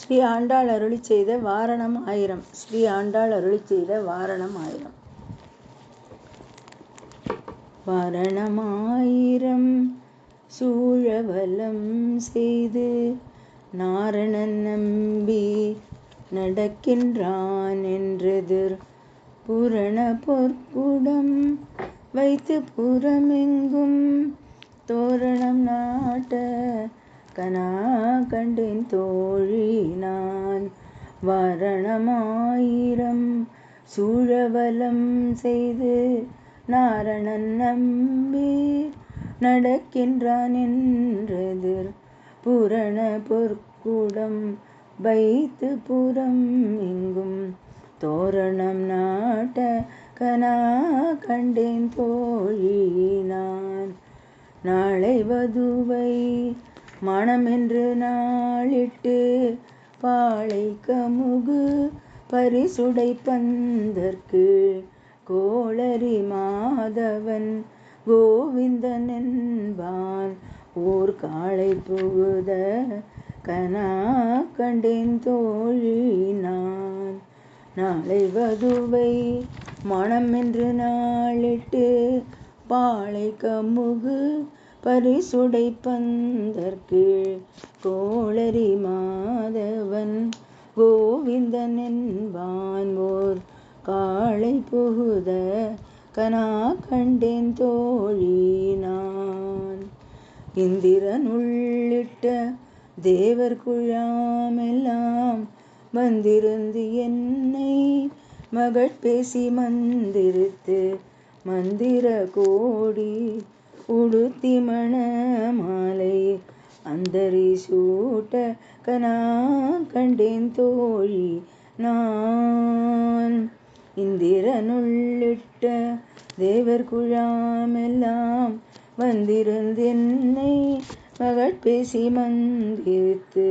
ஸ்ரீ ஆண்டாள் அருளிச் செய்த வாரணம் 1000. ஸ்ரீ ஆண்டாள் அருளிச் செய்த வாரணம் 1000. வாரணம் 1000 சூழவலம் செய்து நாரணன் நம்பி நடக்கின்றான் என்றெதிர் புரண பொற்குடம் வைத்து புறமெங்கும் தோரணம் நாட்ட கனா கண்டேன் தோழி நான். வாரணம் 1000 சூழவலம் செய்து நாரணன் நம்பி நடக்கின்றான் என்றெதிர் புரண பொற்குடம் வைத்து புறம் எங்கும் தோரணம் நாட்ட கனா கண்டேன் தோழி நான். நாளை வதுவை மணமென்று நாளிட்டு பாளை கமுகு பரிசுடை பந்தற்கு கோளரி மாதவன் கோவிந்தன் என்பான் ஓர் காளை புகுத கனா கண்டேன் தோழி நான். நாளை வதுவை மணமென்று நாளிட்டு பாளை கமுகு பரிசுடை பந்தற்கு கோளரி மாதவன் கோவிந்தன் என்பான் ஓர் காளை புகுத கனா கண்டேன் தோழி நான். இந்திரன் உள்ளிட்ட தேவர் குழாமெல்லாம் வந்திருந்து என்னை மகட்பேசி மந்திரித்து மந்திர கோடி உடுத்தி மண மாலை அந்தரி சூட்ட கனா கண்டேன் தோழி நான். இந்திரனுள்ளிட்ட தேவர் குழாமெல்லாம் வந்திருந்து என்னை மகட்பேசி மந்திரித்து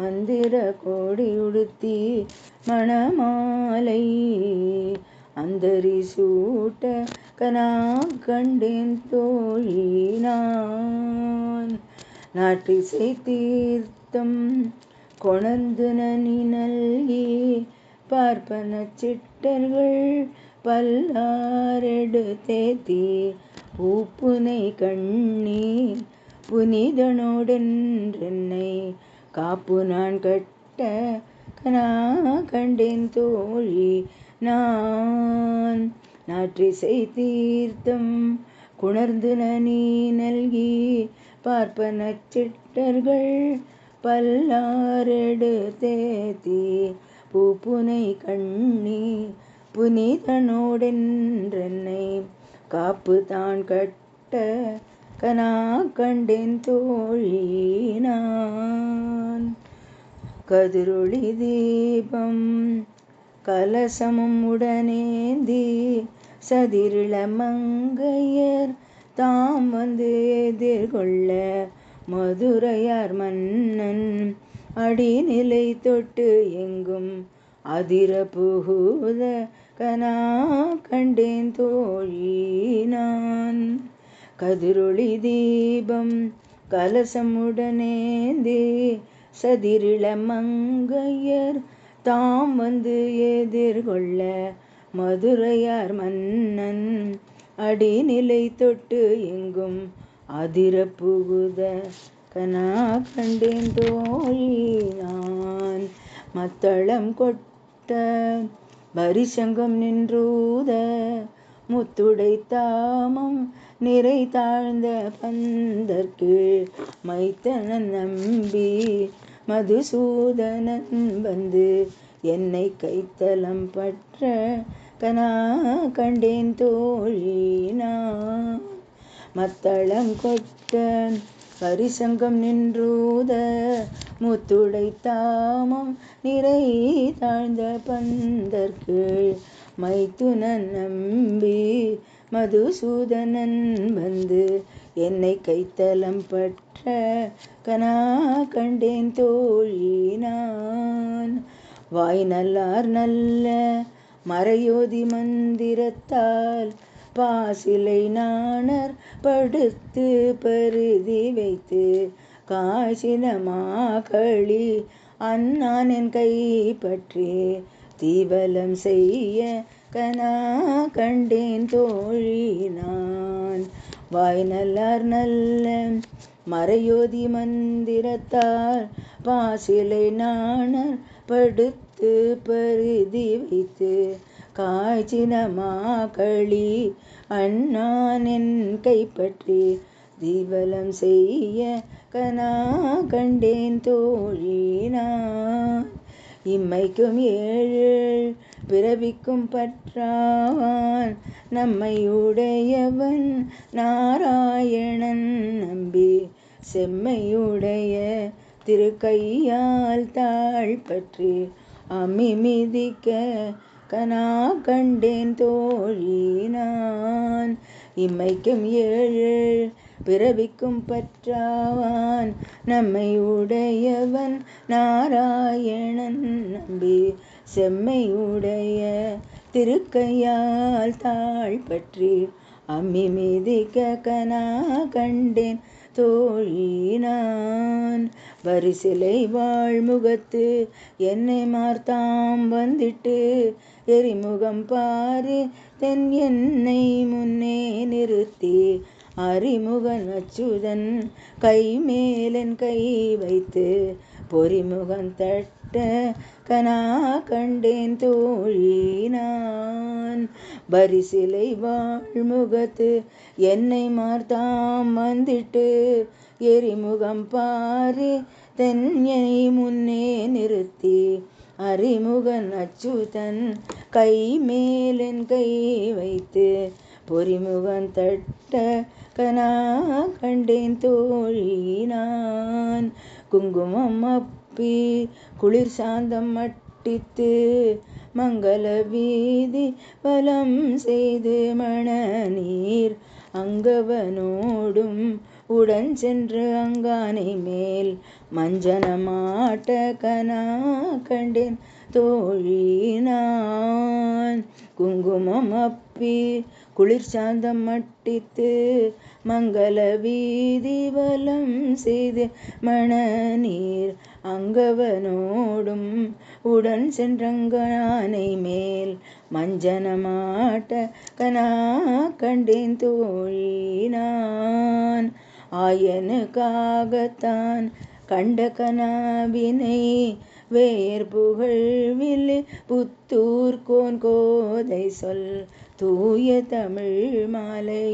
மந்திர கோடி உடுத்தி மணமாலை அந்தரி சூட்ட கனா கண்டேன் தோழி நான். நாட்டிசை தீர்த்தம் கொணர்ந்து நனி நல்கி பார்ப்பன சிட்டர்கள் பல்லாரெடு தேத்தி பூப்புனை கண்ணீர் புனிதனோடென்றென்னை காப்பு நான் கட்ட கனா கண்டேன் தோழி நான். நாற்றிசை தீர்த்தம் குணர்ந்து நனி நல்கி பார்ப்பன சிட்டர்கள் பல்லாரெடு தேத்தி பூப்புனை கண்ணி புனிதனோடென்றென்னை காப்பு தான் கட்ட கனா கண்டேன் தோழி நான். கதிரொளி தீபம் கலசமும் உடனேந்தி சதிரிள மங்கையர் தாம் வந்து எதிர்கொள்ள மதுரையார் மன்னன் அடிநிலை தொட்டு எங்கும் அதிர புகுத கனா கண்டேன் தோழி நான். கதிரொளி தீபம் கலசமுடனேந்தி சதிரிள மங்கையர் தாம் வந்து எதிர்கொள்ள மதுரையார் மன்னன் அடிநிலை தொட்டு எங்கும் அதிர புகுத கனா கண்டேன் தோழி நான். மத்தளம் கொட்ட பரிசங்கம் நின்றூத முத்துடை தாமம் நிறை தாழ்ந்த பந்தற்கு மைத்தனன் நம்பி மதுசூதனன் வந்து என்னை கைத்தலம் பற்ற கனா கண்டேன் தோழி நான். மத்தளம் கொட்ட பரிசங்கம் நின்றூத முத்துடை தாமம் நிறை தாழ்ந்த பந்தற்கு மைத்துனன் நம்பி மதுசூதனன் வந்து என்னை கைத்தலம் பற்ற கனா கண்டேன் தோழி நான். வாய் நல்லார் நல்ல மறையோதி மந்திரத்தால் பாசிலை நாணர் படுத்து பருதி வைத்து காசின மாகளி அண்ணான் என் கை பற்றி தீவலம் செய்ய கனா கண்டேன் தோழி நான். வாய் நல்லார் நல்ல மறையோதி மந்திரத்தால் பாசிலை நாணர் படுத்து பருதி வைத்து காய்ச்சின மாக்களி அண்ணான் என் கைப்பற்றி தீவலம் செய்ய கனா கண்டேன் தோழி நான். இம்மைக்கும் ஏழு பிறவிக்கும் பற்றாவான் நம்மை உடையவன் நாராயணன் நம்பி செம்மையுடைய திருக்கையால் தாழ் பற்றி அம்மி மிதிக்க கனா கண்டேன் தோழி நான். இம்மைக்கும் ஏழு பிறவிக்கும் பற்றாவான் நம்மை உடையவன் நாராயணன் நம்பி செம்மையுடைய திருக்கையால் தாழ் பற்றி அம்மி மிதிக்க கனா கண்டேன் தோழி நான். வரிசிலை வாழ்முகத்து என்னை மார்த்தாம் வந்திட்டு எரிமுகம் பாரி தென் என்னை முன்னே நிறுத்தி அறிமுகன் அச்சுதன் கை மேலன் கை வைத்து பொறிமுகன் தட்ட கனா கண்டேன் தோழி நான். பரிசிலை வாழ்முகத்து என்னை மார்த்தாம் வந்திட்டு எரிமுகம் பாரி தென்னை முன்னே நிறுத்தி அறிமுகன் அச்சுதன் கை மேலன் கை வைத்து பொறிமுகன் தட்ட கனா கண்டேன் தோழி நான். குங்குமம் அப்பி குளிர் சாந்தம் மட்டித்து மங்கள வீதி வலம் செய்து மணநீர் அங்கவனோடும் உடன் சென்று அங்கானை மேல் மஞ்சனமாட்ட கனா கண்டேன் தோழி நான். குங்குமம் அப்பி குளிர் சாந்தம் மட்டித்து மங்கள வீதி வலம் செய்து மணநீர் அங்கவனோடும் உடன் சென்றங்கானை மேல் மஞ்சனமாட்ட கனா கண்டேன் தோழி நான். ஆயனுக்காகத்தான் கண்ட கனாவினை வேர் புகழ்வில் புத்தூர் கோன் கோதை சொல் தூய தமிழ் மாலை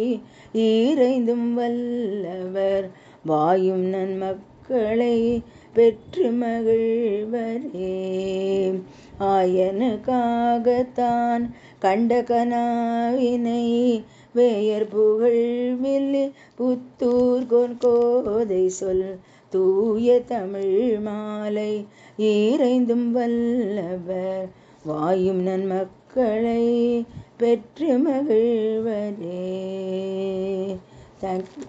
ஈரைந்தும் வல்லவர் வாயும் நன்மக்களை பெற்று மகிழ்வரே. ஆயனுக்காகத்தான் கண்ட கனாவினை வேயர் புகழ்வில் புத்தூர் கோன் கோதை சொல் தூய தமிழ் மாலை ஈரைந்தும் வல்லவர் வாயும் நன்மக்களை பெற்று மகிழ்வரே. தேங்க்யூ.